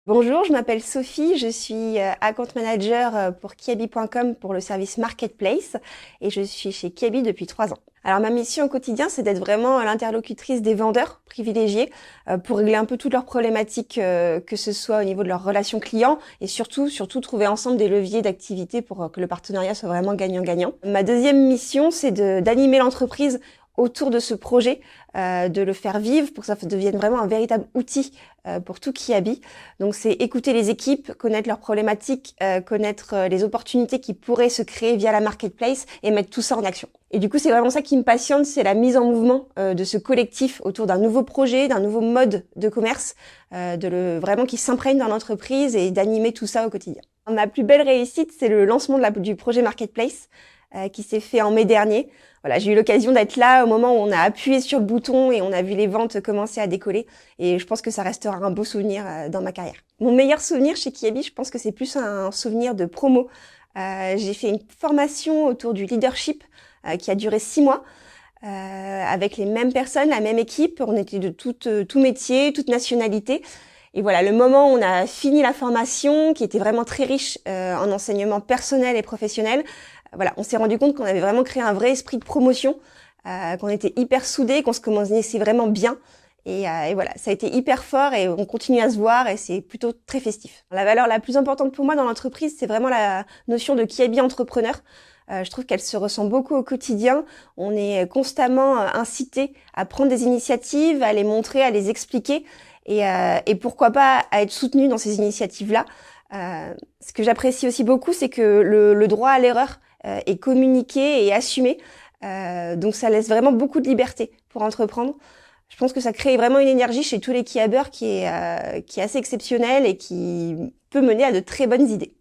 Bonjour, je m'appelle Sophie, je suis account manager pour Kiabi.com pour le service Marketplace et je suis chez Kiabi depuis 3 ans. Alors ma mission au quotidien, c'est d'être vraiment l'interlocutrice des vendeurs privilégiés pour régler un peu toutes leurs problématiques, que ce soit au niveau de leurs relations clients et surtout trouver ensemble des leviers d'activité pour que le partenariat soit vraiment gagnant-gagnant. Ma deuxième mission, c'est d'animer l'entreprise autour de ce projet, de le faire vivre pour que ça devienne vraiment un véritable outil pour tout Kiabi. Donc c'est écouter les équipes, connaître leurs problématiques, connaître les opportunités qui pourraient se créer via la marketplace et mettre tout ça en action. Et du coup, c'est vraiment ça qui me passionne, c'est la mise en mouvement de ce collectif autour d'un nouveau projet, d'un nouveau mode de commerce, vraiment qui s'imprègne dans l'entreprise et d'animer tout ça au quotidien. Ma plus belle réussite, c'est le lancement du projet Marketplace qui s'est fait en mai dernier. Voilà, j'ai eu l'occasion d'être là au moment où on a appuyé sur le bouton et on a vu les ventes commencer à décoller. Et je pense que ça restera un beau souvenir dans ma carrière. Mon meilleur souvenir chez Kiabi, je pense que c'est plus un souvenir de promo. J'ai fait une formation autour du leadership qui a duré 6 mois. Avec les mêmes personnes, la même équipe. On était de tout métier, toute nationalité. Et voilà, le moment où on a fini la formation, qui était vraiment très riche en enseignement personnel et professionnel, voilà, on s'est rendu compte qu'on avait vraiment créé un vrai esprit de promotion, qu'on était hyper soudés, qu'on se connaissait vraiment bien. Et voilà, ça a été hyper fort et on continue à se voir et c'est plutôt très festif. La valeur la plus importante pour moi dans l'entreprise, c'est vraiment la notion de Kiabi entrepreneur. Je trouve qu'elle se ressent beaucoup au quotidien. On est constamment incité à prendre des initiatives, à les montrer, à les expliquer et pourquoi pas à être soutenu dans ces initiatives-là. Ce que j'apprécie aussi beaucoup, c'est que le droit à l'erreur est communiqué et assumé. Donc ça laisse vraiment beaucoup de liberté pour entreprendre. Je pense que ça crée vraiment une énergie chez tous les Kiabers qui est assez exceptionnelle et qui peut mener à de très bonnes idées.